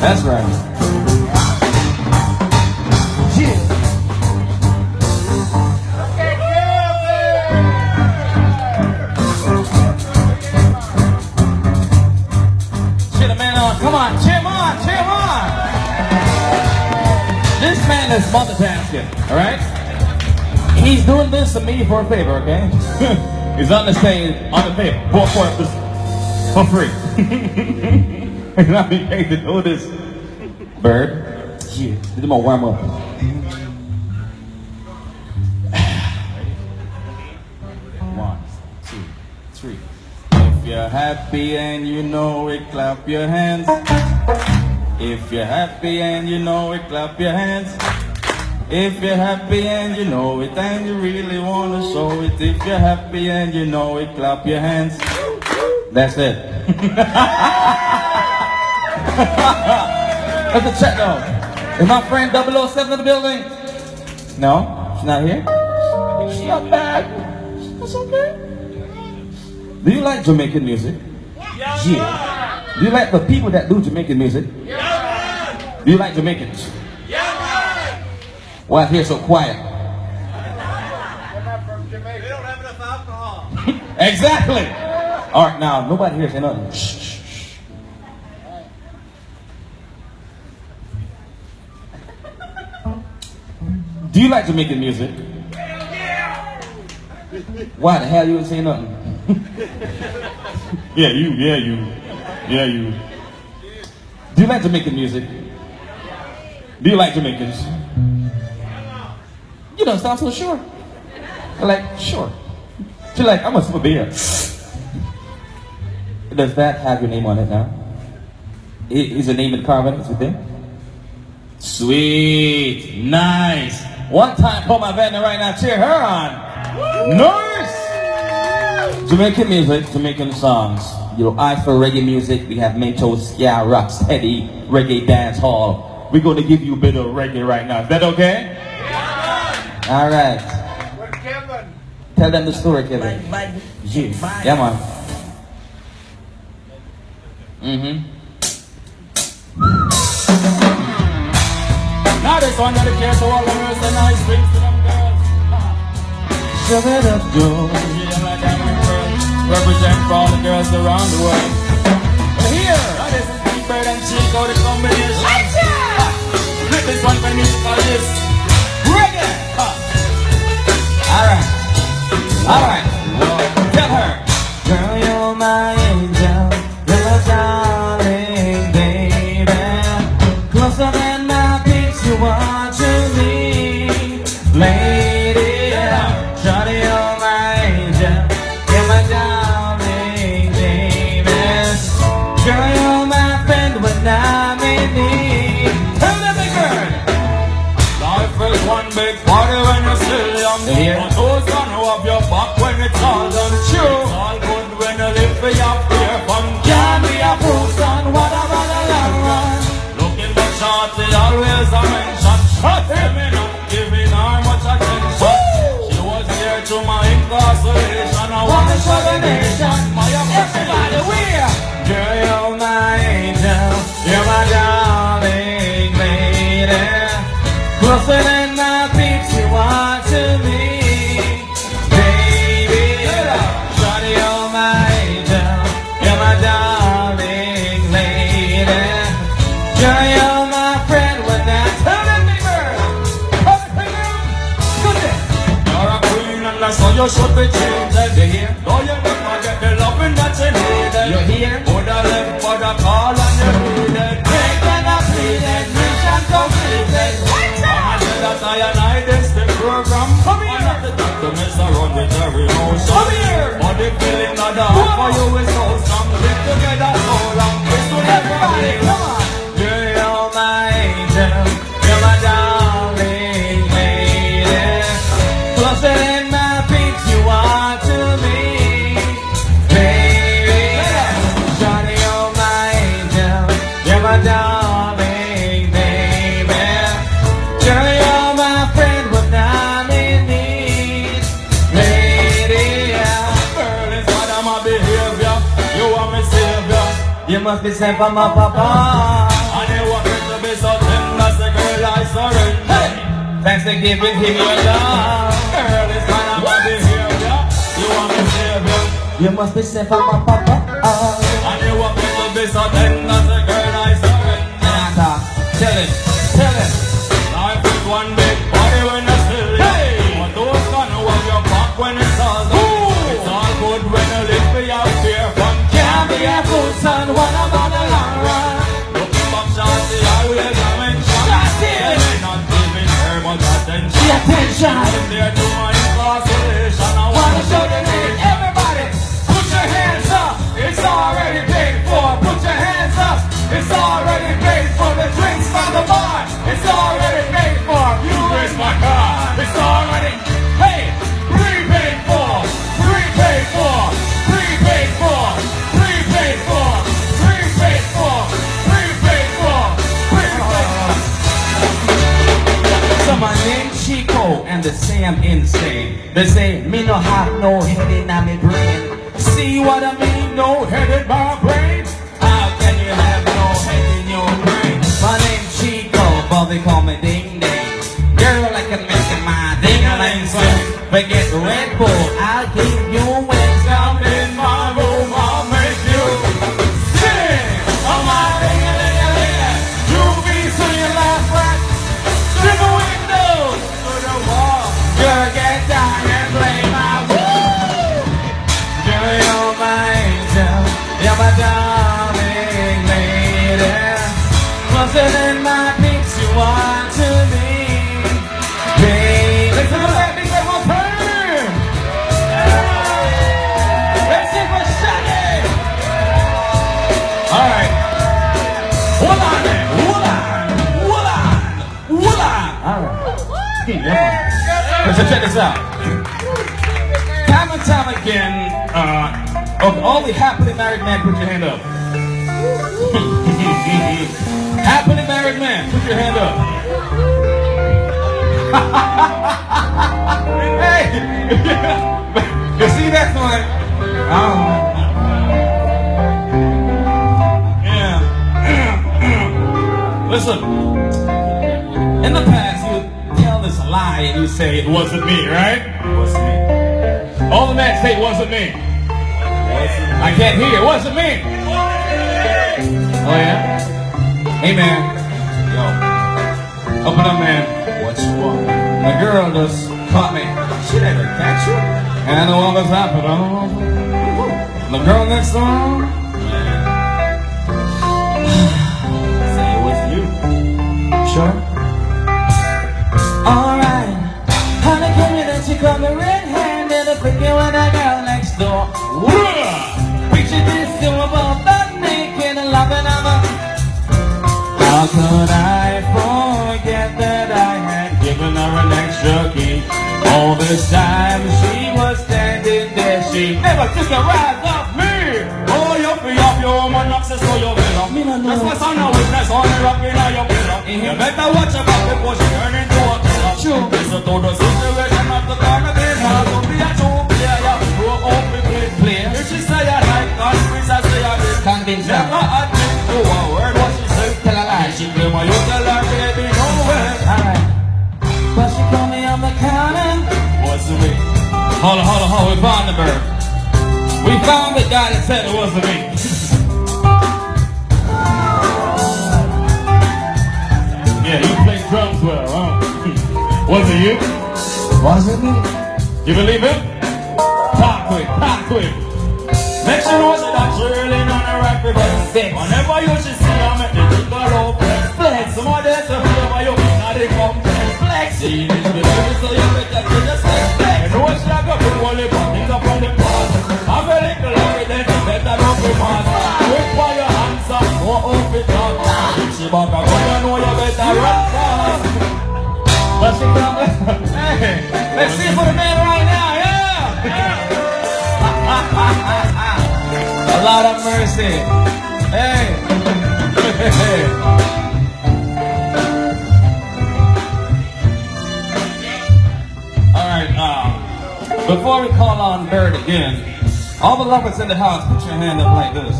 That's right. Yeah. Cheer the man on. Come on, cheer him on, cheer him on. This man is multitasking, all right? He's doing this to me for a favor, okay? He's on the stage, on the favor, for free. He's not being paid to do this. Bird, yeah, do my warm up. One, two, three. If you're happy and you know it, clap your hands. If you're happy and you know it, clap your hands. If you're happy and you know it, and you really want to show it. If you're happy and you know it, clap your hands. That's it. Let's check though. Is my friend 007 in the building? No? She's not here? She's not bad. That's okay. Do you like Jamaican music? Yeah. Do you like the people that do Jamaican music? Yeah. Do you like Jamaicans? Yeah. Why is here so quiet? We're not from Jamaica. We don't have enough alcohol. Exactly. All right, now nobody here say nothing. Shh. Do you like Jamaican music? Yeah. Why the hell you ain't say nothing? Yeah, you. Do you like Jamaican music? Do you like Jamaicans? You don't sound so sure. I'm like, sure. She's like, I'm a super beer. Does that have your name on it now? Is your name in carbon? Is it there? Sweet. Nice. One time for my vendor right now. Cheer her on. Nice. Jamaican music, Jamaican songs. You know, I for reggae music. We have Mento, Ska, Rock, Steady, Reggae Dance Hall. We're going to give you a bit of reggae right now. Is that okay? Yeah. All right. Where's Kevin? Tell them the story, Kevin. Yeah. Yeah, man. Now this one dedicated to all the girls and nice things to them girls. Shove it up, Joe. Yeah, like that, my girl. Represent for all the girls around the world. But here, now this is Big Bird and Chico, the combination. Lights out! Flip this one for music for this. Reggae! Alright. Alright. Tell her. Girl, you're my angel. You're my darling baby. Closer than my peaks you are to me. Lady, shawty, you're my angel. You're my darling baby. Girl, you're my friend when I'm in need. Tell them the girl. Life is one big party when you're still young. But those gonna up your back when it's all done. True. It's all good when you live for your fear fun. Can be a proof, son, what about the long run? Looking for shorty, always a mention. Tell me not giving her much attention. She was here to my incarceration. I wanna show the nation my everybody we're. Girl, you're my angel. You're my darling lady. Closer than my peeps you are to me. Baby, shawty, you're my angel. You're my darling lady. Girl, you're my friend when I'm telling me, girl. You're a queen and that's how you should be treated. You hear? Though you never get the loving that you needed. You hear? Put a left for the call and you needed. Take and I pleaded, mission completed. That I and I, this the program. Come here. I'm not the doctor, Mr. Run with every emotion. Come here. But the feeling of the heart for you is so strong. Live together so long. It's to everybody. Come on. You're my angel. You're my darling lady. Closer than my peeps you are to me. Baby. Johnny, you're my angel. You're my darling baby. Girl, you're my friend when I'm in need. Lady, girl, in spite of my behavior, you are my savior. You must be sent from my papa. And you be so tender, say girl I surrender. Hey. Thanksgiving, give me your love. Girl, it's kind of my behavior. You want me to save you? You must be safe from my papa. And you want me to be so tender, say girl I surrender. Tell it, tell it. Life is one big party when it's still. Hey. But those gonna have your back when it's all done. It's all good when you live for your fear fun. Can't be a fool, son, what about the long run? Looking back, Shaggy, I will dimension. Shaggy! Not giving her much attention. The attention! I'm there to my incarceration. I wanna show the need. Everybody, put your hands up. It's already paid for. Put your hands up. It's already paid for. The drinks from the bar. It's already paid for. You raise my car. It's already, hey, prepaid for. Prepaid for. Prepaid for. Prepaid for. Prepaid for. Prepaid for. Prepaid for. Someone named Chico and they say I'm insane. They say me no have no head in my brain. See what I mean? No head in my brain. How can you have no head in your brain? My name's Chico, but they call me Ding Ding. Girl, I can make my ding-a-ling swing. Forget Red Bull, I'll give you wings. Come in my room, I'll make you sing. Oh my ding-a-ling-a-ling. You be swinging last right to the window, to the wall. Girl, get down and play my woo. Girl, you're my angel, you're my darling lady. Closer than my peaks you are to me. Baby, let's have a let me get one turn. Let's see for Shaggy. All right. Hold on there. Hold on. Hold on. Hold on. All right. So check this out. Time and time again, of all the happily married men, put your hand up. Happily married men, put your hand up. Hey, you see that one? Yeah. Listen, in the past you tell this lie and you say it wasn't me, right? It wasn't me. All the men say it wasn't me. I can't hear. It wasn't me. Oh yeah? Hey man. Yo. Open up, man. What's wrong? The girl just caught me. She didn't catch you. And I know all that's happened. The girl next door. Say it was you. Sure? Alright. Honey came in and she caught me red-handed. I pick you with that girl next door. Picture this, you were both butt naked and loving her. How could I forget that I had given her an extra key? All this time she was standing there, she never took a ride off me. Oh, you free up your woman access to your villa. That's what's on the witness on the rock in your villa. You better watch her back before she turn into a killer. True. Listen to the situation of the corner business. Don't be a true player, you grow up with play. If she say I like convince I say I did. Convince her. Never admit to a word what she said. Tell a lie. She claim you tell her baby no way. Alright. But she called me on the counter. What's the me? Hold on, we found the bird. We found the guy that said it wasn't me. Yeah, you play drums well, huh? Was it you? Was it me? You believe it? Talk quick. Make sure you know that you're really on the right because whenever you should see her, make the people open. Flex. Some of them say, whenever you not they come flex. See this baby, so you better do just flex. You know what she got to hold it up, things up on the past. I'm a little lucky, then you better not be mad. Quick for your hands up, go off it up. If she back up, you know you better run fast. But she come, hey, let's see for the man right now, yeah. A lot of mercy. Hey. Alright, before we call on Bird again, all the lovers in the house, put your hand up like this.